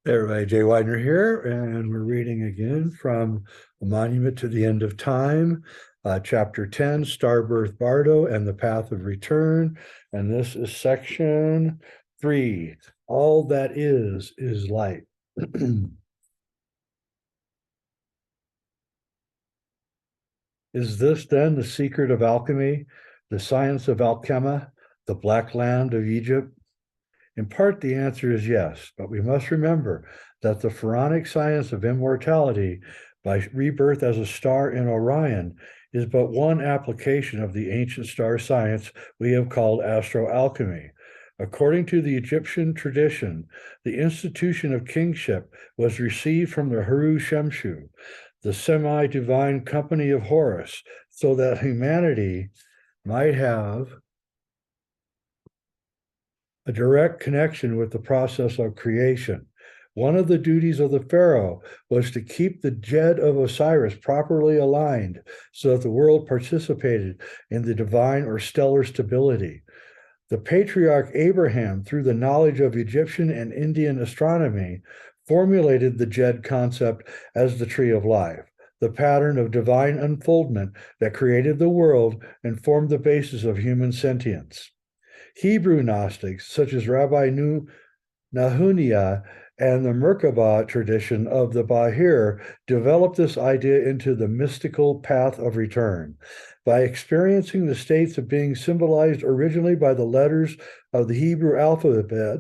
Hey everybody, Jay Widener here, and we're reading again from A Monument to the End of Time, Chapter 10, Starbirth Bardo and the Path of Return. And this is section 3. All that is light. Is this then the secret of alchemy, the science of alchemy, the black land of Egypt? In part, the answer is yes, but we must remember that the pharaonic science of immortality by rebirth as a star in Orion is but one application of the ancient star science we have called Astro Alchemy. According to the Egyptian tradition, the institution of kingship was received from the Haru Shemshu, the semi-divine company of Horus, so that humanity might have a direct connection with the process of creation. One of the duties of the pharaoh was to keep the Jed of Osiris properly aligned so that the world participated in the divine or stellar stability. The patriarch Abraham, through the knowledge of Egyptian and Indian astronomy, formulated the Jed concept as the tree of life, the pattern of divine unfoldment that created the world and formed the basis of human sentience. Hebrew Gnostics, such as Rabbi Nahunia and the Merkabah tradition of the Bahir, developed this idea into the mystical path of return. By experiencing the states of being symbolized originally by the letters of the Hebrew alphabet,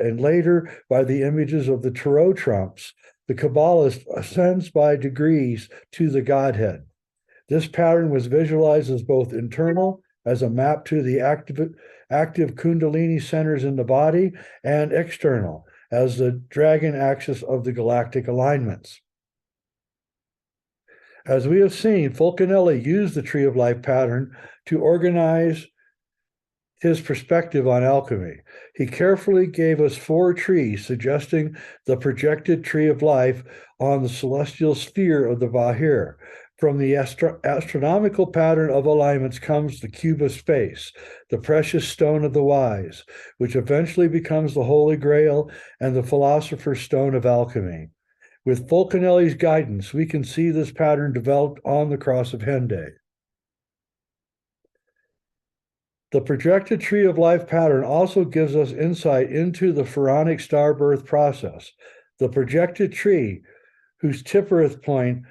and later by the images of the tarot trumps, the Kabbalist ascends by degrees to the Godhead. This pattern was visualized as both internal, as a map to the active Kundalini centers in the body, and external, as the dragon axis of the galactic alignments. As we have seen, Fulcanelli used the Tree of Life pattern to organize his perspective on alchemy. He carefully gave us 4 trees, suggesting the projected Tree of Life on the celestial sphere of the Bahir. From the astronomical pattern of alignments comes the cube of space, the precious stone of the wise, which eventually becomes the Holy Grail and the philosopher's stone of alchemy. With Fulcanelli's guidance, we can see this pattern developed on the Cross of Henday. The projected Tree of Life pattern also gives us insight into the pharaonic star birth process. The projected tree, whose Tiphareth point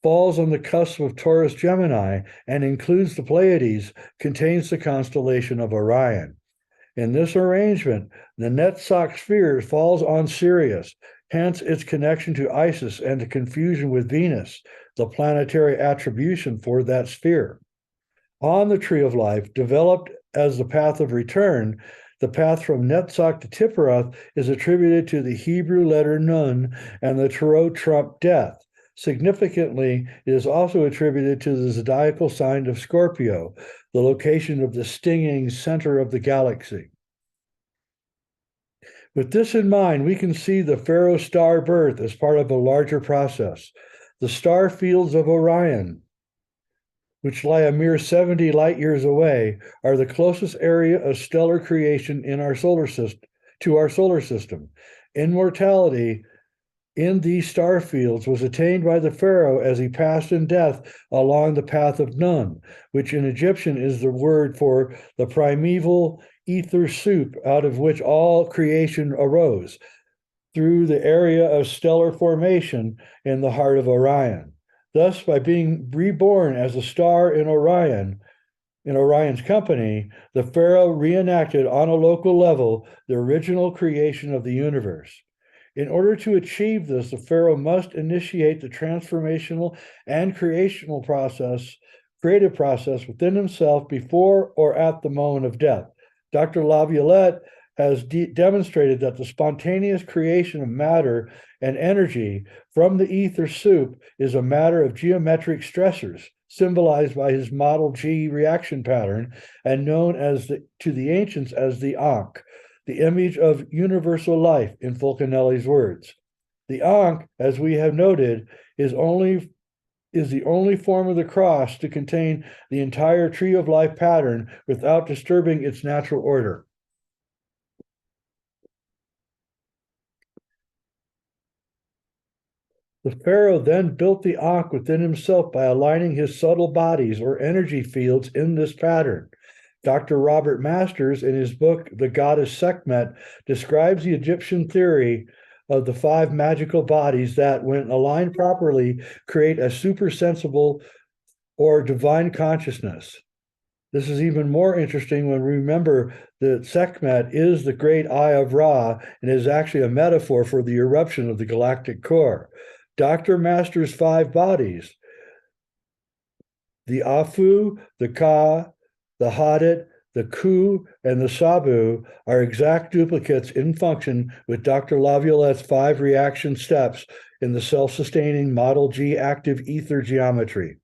falls on the cusp of Taurus Gemini and includes the Pleiades, contains the constellation of Orion. In this arrangement, the Netzach sphere falls on Sirius, hence its connection to Isis and the confusion with Venus, the planetary attribution for that sphere. On the Tree of Life, developed as the path of return, the path from Netzach to Tiphareth is attributed to the Hebrew letter Nun and the tarot trump death. Significantly, it is also attributed to the zodiacal sign of Scorpio, the location of the stinging center of the galaxy. With this in mind, we can see the Pharaoh star birth as part of a larger process. The star fields of Orion, which lie a mere 70 light years away, are the closest area of stellar creation in our solar system to our solar system. Immortality in these star fields was attained by the pharaoh as he passed in death along the path of Nun, which in Egyptian is the word for the primeval ether soup out of which all creation arose, through the area of stellar formation in the heart of Orion. Thus, by being reborn as a star in Orion's company, the pharaoh reenacted on a local level the original creation of the universe. In order to achieve this, the pharaoh must initiate the transformational and creative process within himself before or at the moment of death. Dr. Laviolette has demonstrated that the spontaneous creation of matter and energy from the ether soup is a matter of geometric stressors, symbolized by his model G reaction pattern and known to the ancients as the Ankh, the image of universal life in Fulcanelli's words. The Ankh, as we have noted, is the only form of the cross to contain the entire Tree of Life pattern without disturbing its natural order. The pharaoh then built the Ankh within himself by aligning his subtle bodies or energy fields in this pattern. Dr. Robert Masters, in his book, The Goddess Sekhmet, describes the Egyptian theory of the 5 magical bodies that, when aligned properly, create a supersensible or divine consciousness. This is even more interesting when we remember that Sekhmet is the great eye of Ra and is actually a metaphor for the eruption of the galactic core. Dr. Masters' 5 bodies, the Afu, the Ka, the Hadit, the Ku, and the Sabu, are exact duplicates in function with Dr. Laviolette's 5 reaction steps in the self-sustaining Model G active ether geometry.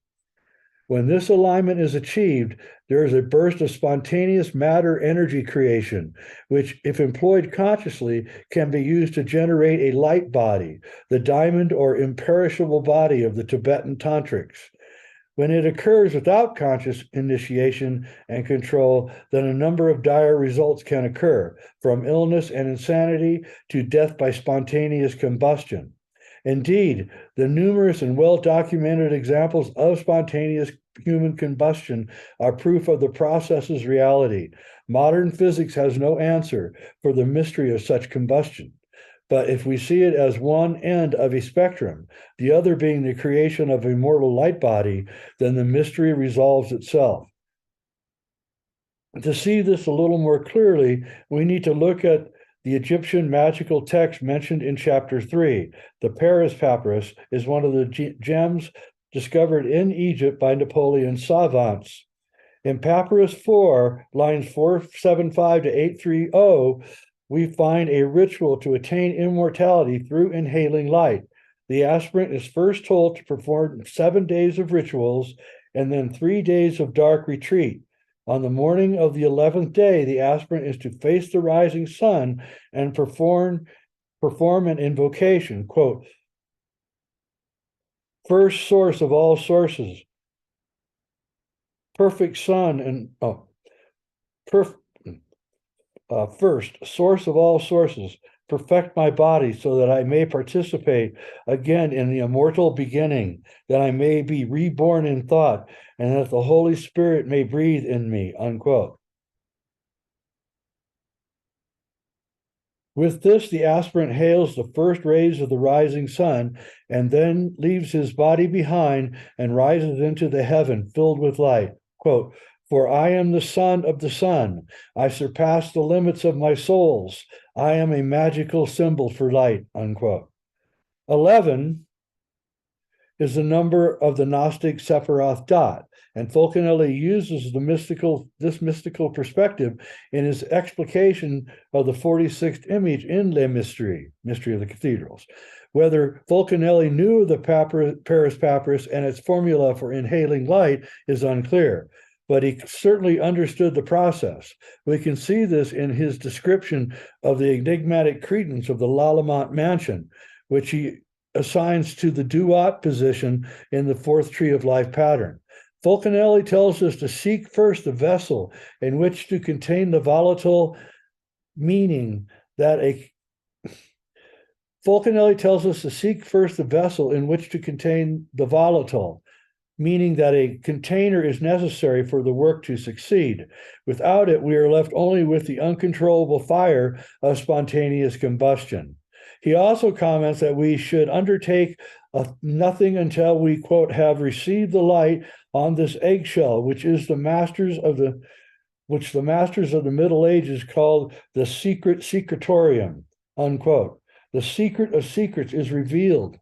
When this alignment is achieved, there is a burst of spontaneous matter energy creation, which, if employed consciously, can be used to generate a light body, the diamond or imperishable body of the Tibetan tantrics. When it occurs without conscious initiation and control, then a number of dire results can occur, from illness and insanity to death by spontaneous combustion. Indeed, the numerous and well-documented examples of spontaneous human combustion are proof of the process's reality. Modern physics has no answer for the mystery of such combustion. But if we see it as one end of a spectrum, the other being the creation of a mortal light body, then the mystery resolves itself. To see this a little more clearly, we need to look at the Egyptian magical text mentioned in Chapter 3. The Paris Papyrus is one of the gems discovered in Egypt by Napoleon savants. In Papyrus 4, lines 475 to 830, we find a ritual to attain immortality through inhaling light. The aspirant is first told to perform 7 days of rituals and then 3 days of dark retreat. On the morning of the 11th day, the aspirant is to face the rising sun and perform an invocation, quote, "First source of all sources, perfect sun and first source of all sources, perfect my body so that I may participate again in the immortal beginning, that I may be reborn in thought, and that the Holy Spirit may breathe in me," unquote. With this, the aspirant hails the first rays of the rising sun and then leaves his body behind and rises into the heaven filled with light. Quote, "For I am the son of the sun. I surpass the limits of my souls. I am a magical symbol for light," unquote. 11 is the number of the Gnostic Sephiroth dot, and Fulcanelli uses this mystical perspective in his explication of the 46th image in Les Mysteries, Mystery of the Cathedrals. Whether Fulcanelli knew of the Paris Papyrus and its formula for inhaling light is unclear, but he certainly understood the process. We can see this in his description of the enigmatic credence of the Lalemant mansion, which he assigns to the duat position in the 4th tree of life pattern. Fulcanelli tells us to seek first the vessel in which to contain the volatile, meaning that Fulcanelli tells us to seek first the vessel in which to contain the volatile, meaning that a container is necessary for the work to succeed. Without it, we are left only with the uncontrollable fire of spontaneous combustion. He also comments that we should undertake nothing until we, quote, "have received the light on this eggshell, which the masters of the Middle Ages called the secret secretorium," unquote. The secret of secrets is revealed.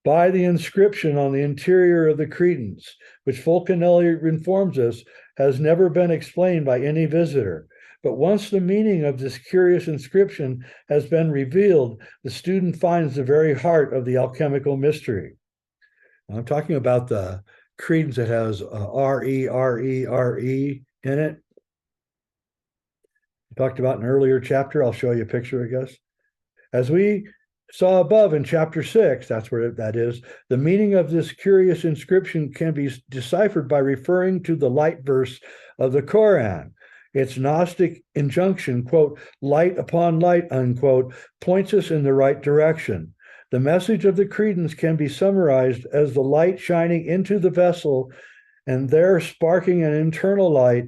By the inscription on the interior of the credence, which Fulcanelli informs us has never been explained by any visitor. But once the meaning of this curious inscription has been revealed, the student finds the very heart of the alchemical mystery. I'm talking about the credence that has R-E-R-E-R-E in it. I talked about in an earlier chapter. I'll show you a picture, I guess. As we saw above in Chapter 6, that's where that is, the meaning of this curious inscription can be deciphered by referring to the light verse of the Quran. Its Gnostic injunction, quote, light upon light, unquote, points us in the right direction. The message of the credence can be summarized as the light shining into the vessel and there sparking an internal light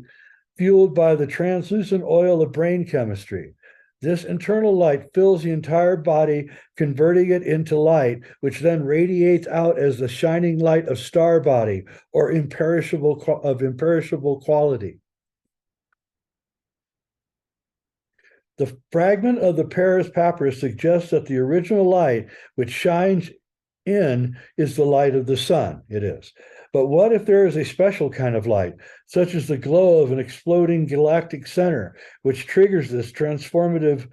fueled by the translucent oil of brain chemistry. This internal light fills the entire body, converting it into light, which then radiates out as the shining light of star body or imperishable quality. The fragment of the Paris papyrus suggests that the original light, which shines in, is the light of the sun. It is. But what if there is a special kind of light, such as the glow of an exploding galactic center, which triggers this transformation,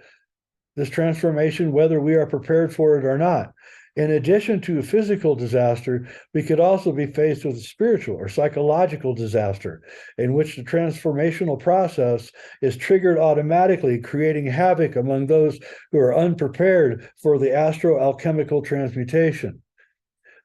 whether we are prepared for it or not? In addition to a physical disaster, we could also be faced with a spiritual or psychological disaster in which the transformational process is triggered automatically, creating havoc among those who are unprepared for the astro alchemical transmutation.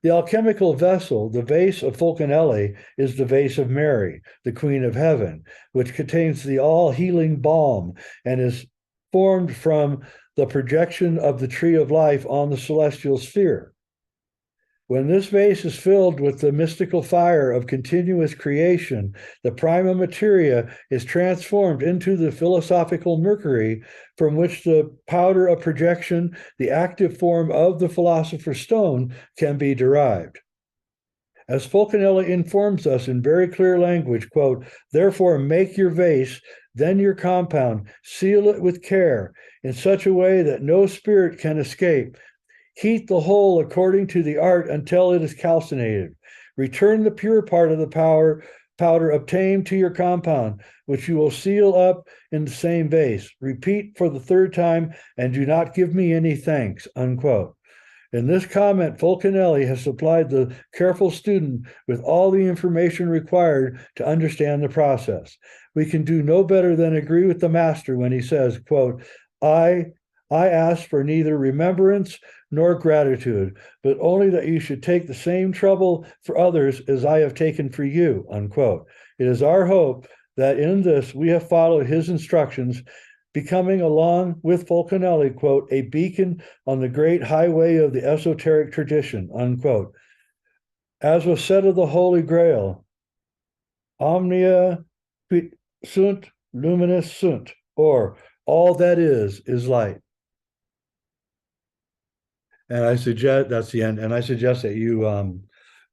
The alchemical vessel, the vase of Fulcanelli, is the vase of Mary, the Queen of Heaven, which contains the all-healing balm and is formed from the projection of the tree of life on the celestial sphere. When this vase is filled with the mystical fire of continuous creation, the prima materia is transformed into the philosophical mercury, from which the powder of projection, the active form of the philosopher's stone, can be derived. As Fulcanelli informs us in very clear language, quote, therefore make your vase, then your compound, seal it with care, in such a way that no spirit can escape. Heat the whole according to the art until it is calcinated. Return the pure part of the powder obtained to your compound, which you will seal up in the same vase. Repeat for the third time, and do not give me any thanks, unquote. In this comment, Fulcanelli has supplied the careful student with all the information required to understand the process. We can do no better than agree with the master when he says, quote, I ask for neither remembrance nor gratitude, but only that you should take the same trouble for others as I have taken for you, unquote. It is our hope that in this we have followed his instructions, becoming, along with Fulcanelli, quote, a beacon on the great highway of the esoteric tradition, unquote. As was said of the Holy Grail, omnia quid sunt luminous sunt, or all that is light. And I suggest, that's the end, and I suggest that you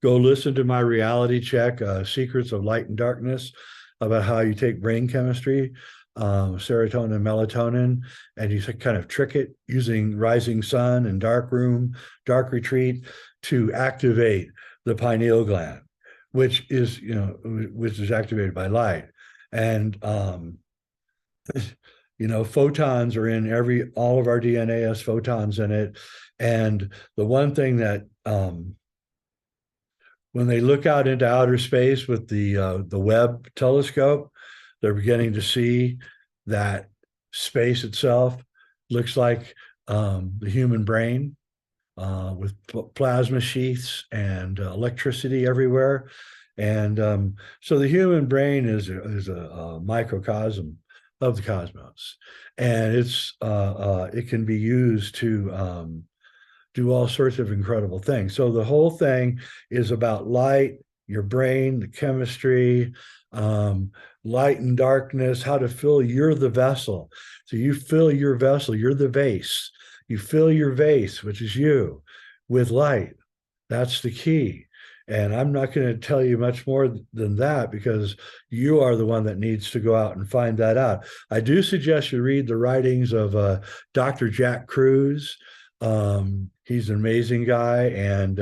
go listen to my reality check, Secrets of Light and Darkness, about how you take brain chemistry, serotonin and melatonin, and you kind of trick it using rising sun and dark room, dark retreat to activate the pineal gland, which is activated by light. And photons are in all of our DNA has photons in it. And the one thing that when they look out into outer space with the Webb telescope, they're beginning to see that space itself looks like the human brain with plasma sheaths and electricity everywhere. And so the human brain is a microcosm of the cosmos, and it can be used to do all sorts of incredible things. So the whole thing is about light, your brain, the chemistry, light and darkness, how to fill. You're the vessel. So you fill your vessel, you're the vase. You fill your vase, which is you, with light. That's the key. And I'm not going to tell you much more than that because you are the one that needs to go out and find that out. I do suggest you read the writings of Dr. Jack Kruse. He's an amazing guy and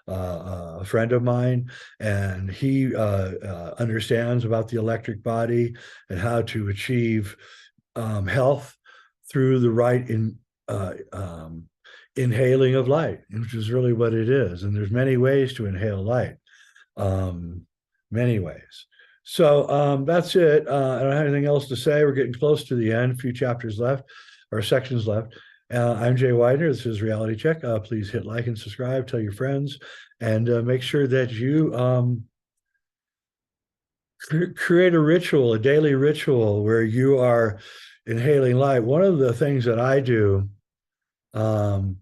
a friend of mine, and he understands about the electric body and how to achieve health through the right inhaling of light, which is really what it is. And there's many ways to inhale light, many ways. So that's it. I don't have anything else to say. We're getting close to the end, a few chapters left or sections left. I'm Jay Widener. This is Reality Check. Please hit like and subscribe, tell your friends, and make sure that you create a ritual, a daily ritual where you are inhaling light. One of the things that I do um,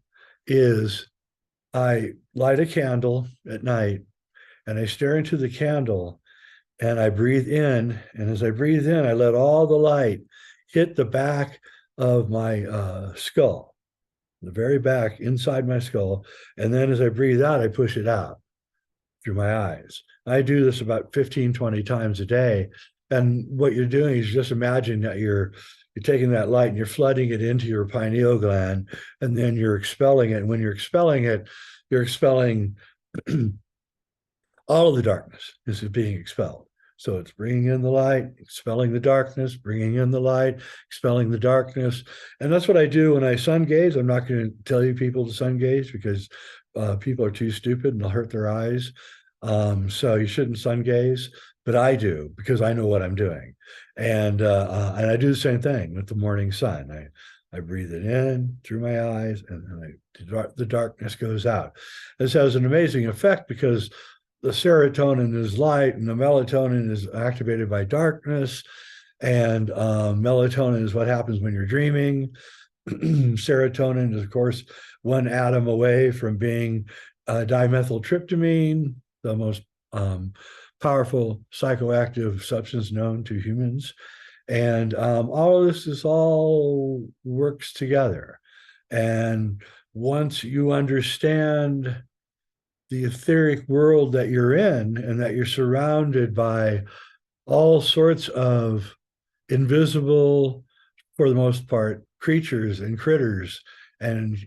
is I light a candle at night and I stare into the candle and I breathe in. And as I breathe in, I let all the light hit the back of my skull, the very back inside my skull. And then as I breathe out, I push it out through my eyes. I do this about 15, 20 times a day. And what you're doing is just imagine that you're taking that light and you're flooding it into your pineal gland, and then you're expelling it. And when you're expelling it, you're expelling all of the darkness is being expelled. So it's bringing in the light, expelling the darkness, bringing in the light, expelling the darkness. And that's what I do when I sun gaze. I'm not going to tell you people to sun gaze because people are too stupid and they'll hurt their eyes. So you shouldn't sun gaze, but I do because I know what I'm doing. And I do the same thing with the morning sun. I breathe it in through my eyes, and the darkness goes out. This has an amazing effect because the serotonin is light and the melatonin is activated by darkness. And melatonin is what happens when you're dreaming. Serotonin is, of course, one atom away from being dimethyltryptamine, the most powerful psychoactive substance known to humans. And all of this all works together. And once you understand the etheric world that you're in and that you're surrounded by all sorts of invisible, for the most part, creatures and critters and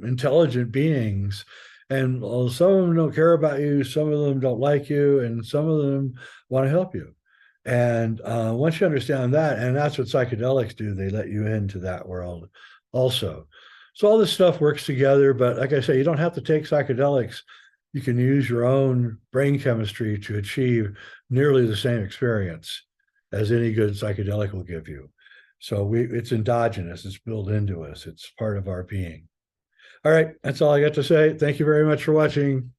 intelligent beings. And some of them don't care about you, some of them don't like you, and some of them want to help you. And once you understand that, and that's what psychedelics do, they let you into that world also. So all this stuff works together, but like I say, you don't have to take psychedelics. You can use your own brain chemistry to achieve nearly the same experience as any good psychedelic will give you. So it's endogenous, it's built into us, it's part of our being. All right, that's all I got to say. Thank you very much for watching.